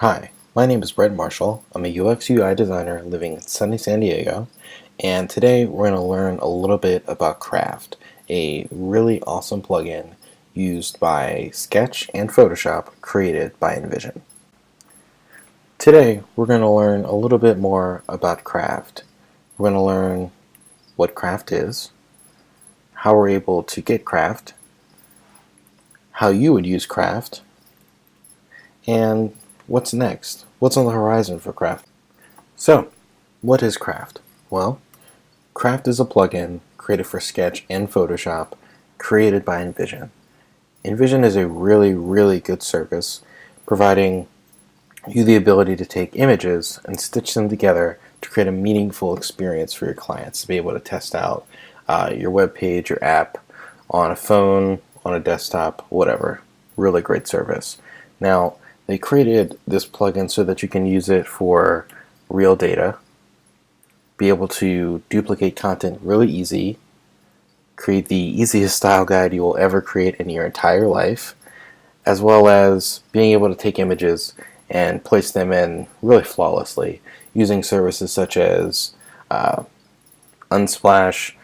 Hi, my name is Brett Marshall. I'm a UX UI designer living in sunny San Diego, and today we're going to learn a little bit about Craft, a really awesome plugin used by Sketch and Photoshop created by InVision. Today we're going to learn a little bit more about Craft. We're going to learn what Craft is, how we're able to get Craft, how you would use Craft, and what's next? What's on the horizon for Craft? So, what is Craft? Well, Craft is a plugin created for Sketch and Photoshop, created by InVision. InVision is a really good service, providing you the ability to take images and stitch them together to create a meaningful experience for your clients, to be able to test out your web page, your app, on a phone, on a desktop, whatever. Really great service. Now, they created this plugin so that you can use it for real data, be able to duplicate content really easy, create the easiest style guide you will ever create in your entire life, as well as being able to take images and place them in really flawlessly using services such as Unsplash,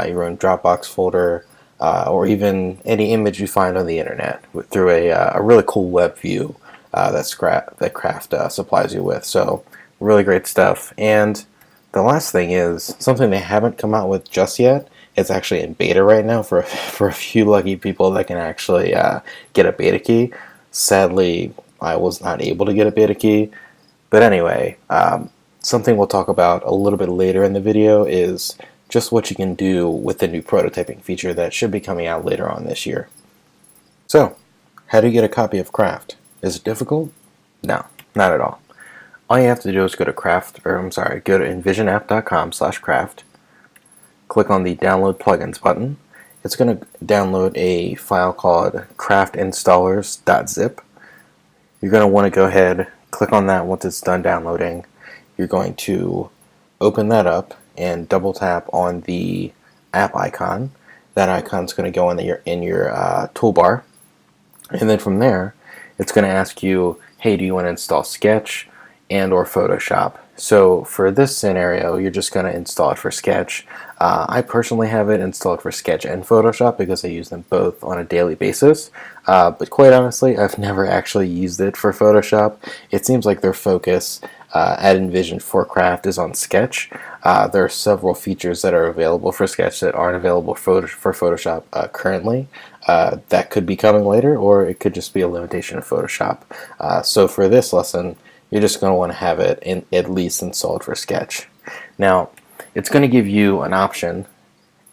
your own Dropbox folder, or even any image you find on the internet through a really cool web view that Craft supplies you with. So really great stuff. And the last thing is something they haven't come out with just yet. It's actually in beta right now for a few lucky people that can actually get a beta key. Sadly, I was not able to get a beta key. But anyway, something we'll talk about a little bit later in the video is just what you can do with the new prototyping feature that should be coming out later on this year. So, how do you get a copy of Craft? Is it difficult? No, not at all. All you have to do is go to InVisionApp.com/craft, click on the download plugins button. It's going to download a file called craftinstallers.zip. You're going to want to go ahead, click on that once it's done downloading. You're going to open that up and double tap on the app icon. That icon's going to go in your toolbar, and then from there it's going to ask you, hey, do you want to install Sketch and or Photoshop? So for this scenario, you're just going to install it for Sketch. I personally have it installed for Sketch and Photoshop because I use them both on a daily basis. But quite honestly, I've never actually used it for Photoshop. It seems like their focus at InVision for Craft is on Sketch. There are several features that are available for Sketch that aren't available for Photoshop currently. That could be coming later, or it could just be a limitation of Photoshop. So for this lesson, you're just going to want to have it at least installed for Sketch. Now, it's going to give you an option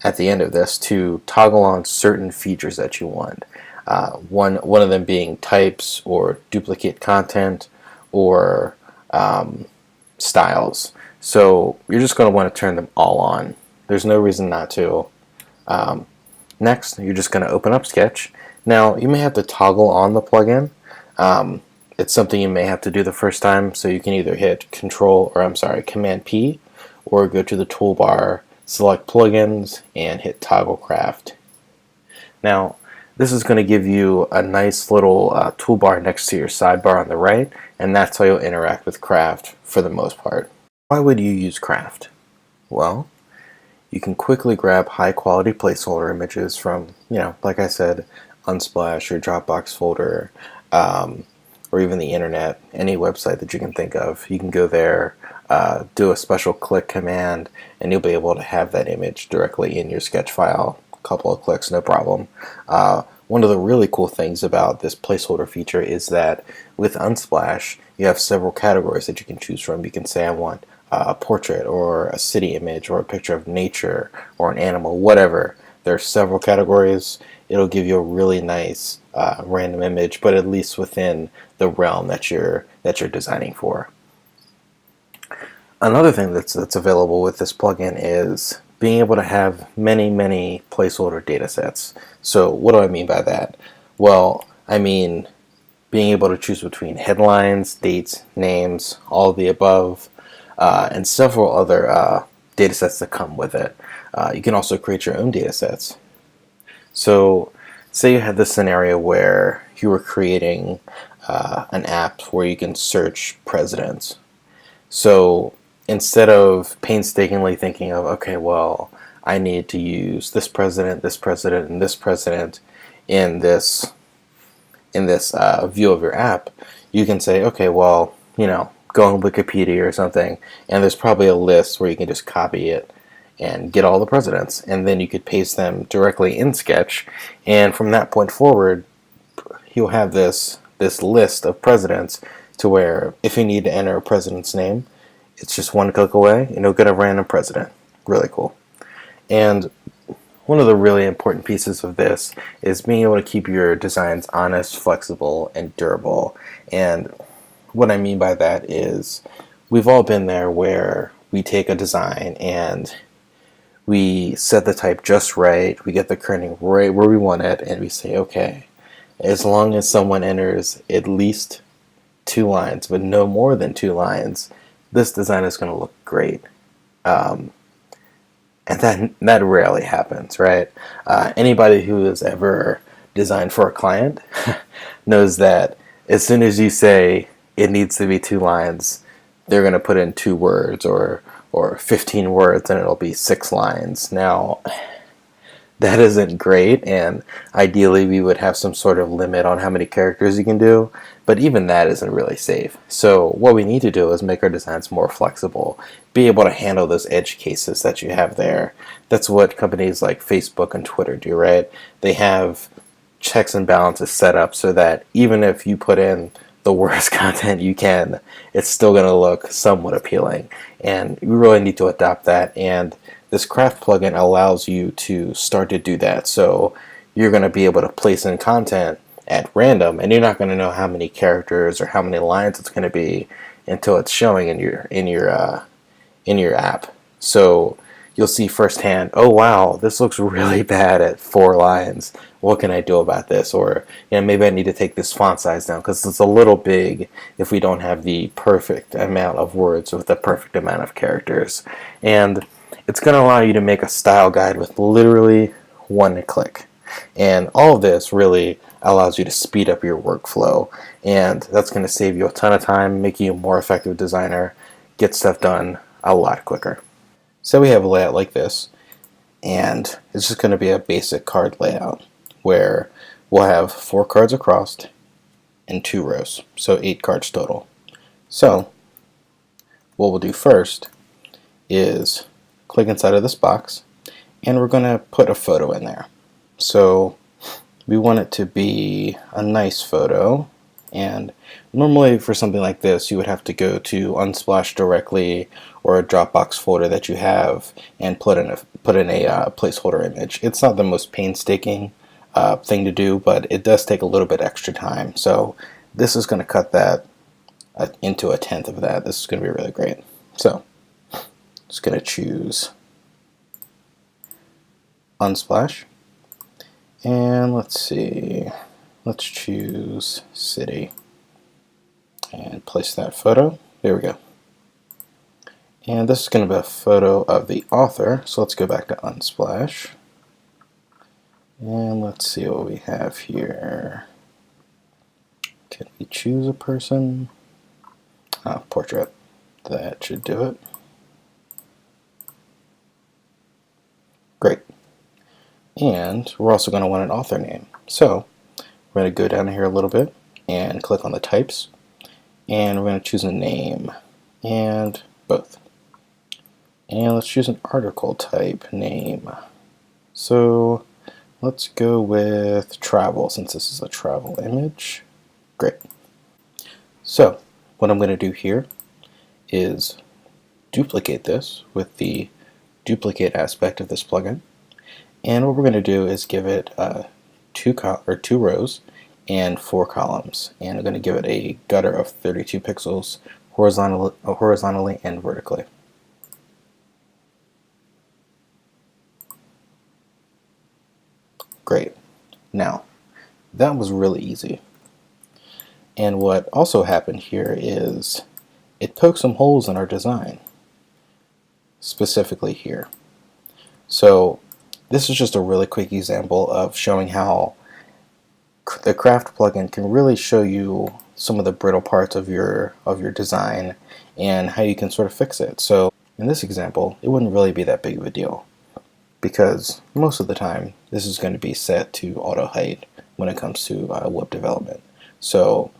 at the end of this to toggle on certain features that you want. One of them being types or duplicate content or styles. So you're just going to want to turn them all on. There's no reason not to. Next, you're just going to open up Sketch. Now, you may have to toggle on the plugin. It's something you may have to do the first time, so you can either hit Command P, or go to the toolbar, select Plugins, and hit Toggle Craft. Now, this is going to give you a nice little toolbar next to your sidebar on the right, and that's how you'll interact with Craft for the most part. Why would you use Craft? Well, you can quickly grab high-quality placeholder images from, like I said, Unsplash or Dropbox folder, or even the internet, any website that you can think of. You can go there, do a special click command, and you'll be able to have that image directly in your Sketch file. A couple of clicks, no problem. One of the really cool things about this placeholder feature is that with Unsplash, you have several categories that you can choose from. You can say, I want a portrait or a city image or a picture of nature or an animal, whatever. There are several categories. It'll give you a really nice random image, but at least within the realm that you're designing for. Another thing that's available with this plugin is being able to have many placeholder data sets. So what do I mean by that? Well, I mean being able to choose between headlines, dates, names, all of the above, and several other data sets that come with it. You can also create your own data sets. So say you had this scenario where you were creating an app where you can search presidents. So instead of painstakingly thinking of, okay, well, I need to use this president, and this president in this view of your app, you can say, okay, well, go on Wikipedia or something, and there's probably a list where you can just copy it and get all the presidents, and then you could paste them directly in Sketch, and from that point forward, you'll have this list of presidents to where if you need to enter a president's name, it's just one click away, and you'll get a random president. Really cool. And one of the really important pieces of this is being able to keep your designs honest, flexible, and durable. And what I mean by that is we've all been there where we take a design and we set the type just right, we get the kerning right where we want it, and we say, okay, as long as someone enters at least 2 lines, but no more than 2 lines, this design is going to look great. And that rarely happens, right? Anybody who has ever designed for a client knows that as soon as you say it needs to be 2 lines, they're going to put in 2 words or 15 words, and it'll be 6 lines. Now, that isn't great, and ideally we would have some sort of limit on how many characters you can do, but even that isn't really safe. So what we need to do is make our designs more flexible, be able to handle those edge cases that you have there. That's what companies like Facebook and Twitter do, right? They have checks and balances set up so that even if you put in the worst content you can, it's still going to look somewhat appealing. And we really need to adopt that, and this craft plugin allows you to start to do that. So you're going to be able to place in content at random, and you're not going to know how many characters or how many lines it's going to be until it's showing in your app. So you'll see firsthand, oh wow, this looks really bad at 4 lines. What can I do about this? Or maybe I need to take this font size down because it's a little big if we don't have the perfect amount of words with the perfect amount of characters. And it's going to allow you to make a style guide with literally 1 click. And all of this really allows you to speed up your workflow, and that's going to save you a ton of time, make you a more effective designer, get stuff done a lot quicker. So we have a layout like this, and it's just going to be a basic card layout where we'll have 4 cards across and 2 rows, so 8 cards total. So what we'll do first is click inside of this box, and we're going to put a photo in there. So we want it to be a nice photo, and normally for something like this you would have to go to Unsplash directly or a Dropbox folder that you have and put in a placeholder image. It's not the most painstaking thing to do, but it does take a little bit extra time. So this is going to cut that into 1/10 of that. This is going to be really great. So just going to choose Unsplash, and let's see, let's choose city and place that photo. There we go. And this is going to be a photo of the author, so let's go back to Unsplash, and let's see what we have here. Can we choose a person? Portrait. That should do it. Great. And we're also going to want an author name. So we're going to go down here a little bit and click on the types, and we're going to choose a name and both. And let's choose an article type name. So let's go with travel, since this is a travel image. Great. So what I'm going to do here is duplicate this with the duplicate aspect of this plugin, and what we're going to do is give it 2 rows and 4 columns, and I'm going to give it a gutter of 32 pixels horizontally and vertically. Great. Now that was really easy, and what also happened here is it poked some holes in our design, specifically here. So this is just a really quick example of showing how the craft plugin can really show you some of the brittle parts of your design and how you can sort of fix it. So in this example, it wouldn't really be that big of a deal because most of the time this is going to be set to auto height when it comes to web development. So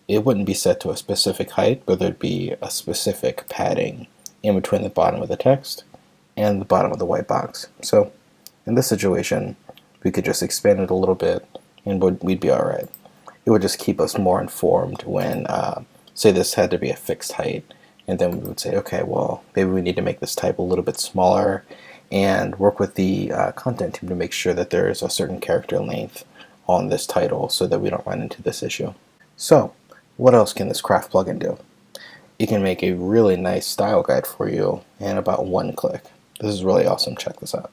it wouldn't be set to a specific height, but there'd be a specific padding in between the bottom of the text and the bottom of the white box. So in this situation, we could just expand it a little bit and we'd be all right. It would just keep us more informed when, say this had to be a fixed height, and then we would say, okay, well, maybe we need to make this type a little bit smaller and work with the content team to make sure that there is a certain character length on this title so that we don't run into this issue. So what else can this craft plugin do? It can make a really nice style guide for you in about one click. This is really awesome. Check this out.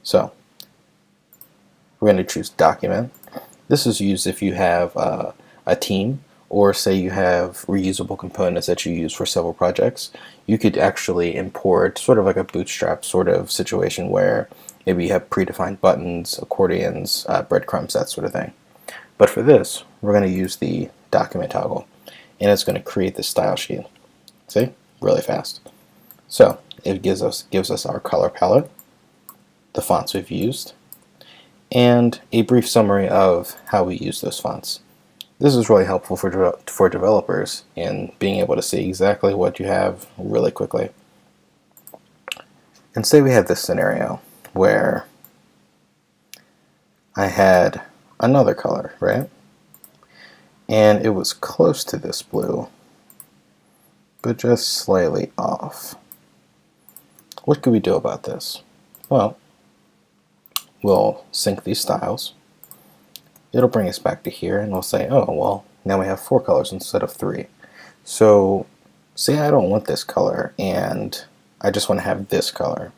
So we're going to choose document. This is used if you have a team, or say you have reusable components that you use for several projects. You could actually import sort of like a bootstrap sort of situation where maybe you have predefined buttons, accordions, breadcrumbs, that sort of thing. But for this, we're going to use the document toggle, and it's going to create the style sheet. See? Really fast. So it gives us our color palette, the fonts we've used, and a brief summary of how we use those fonts. This is really helpful for developers in being able to see exactly what you have really quickly. And say we have this scenario where I had another color, right? And it was close to this blue, but just slightly off. What could we do about this? Well, we'll sync these styles. It'll bring us back to here, and we'll say, oh, well, now we have 4 colors instead of 3. So say I don't want this color, and I just want to have this color.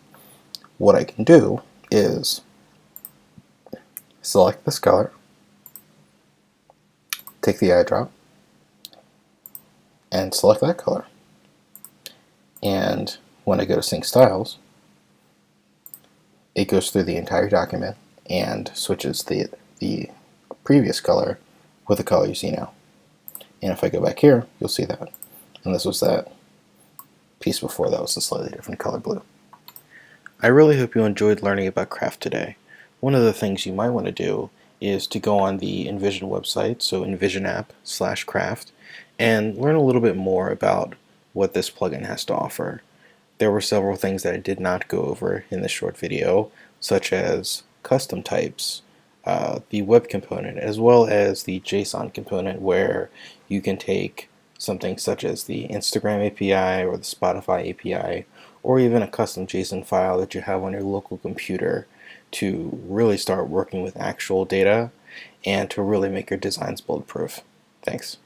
What I can do is select this color, take the eyedrop, and select that color. And when I go to sync styles, it goes through the entire document and switches the previous color with the color you see now. And if I go back here, you'll see that. And this was that piece before that was a slightly different color blue. I really hope you enjoyed learning about craft today. One of the things you might want to do is to go on the InVision website, so InVision app/craft, and learn a little bit more about what this plugin has to offer. There were several things that I did not go over in this short video, such as custom types, the web component, as well as the JSON component, where you can take something such as the Instagram API or the Spotify API, or even a custom JSON file that you have on your local computer to really start working with actual data and to really make your designs bulletproof. Thanks.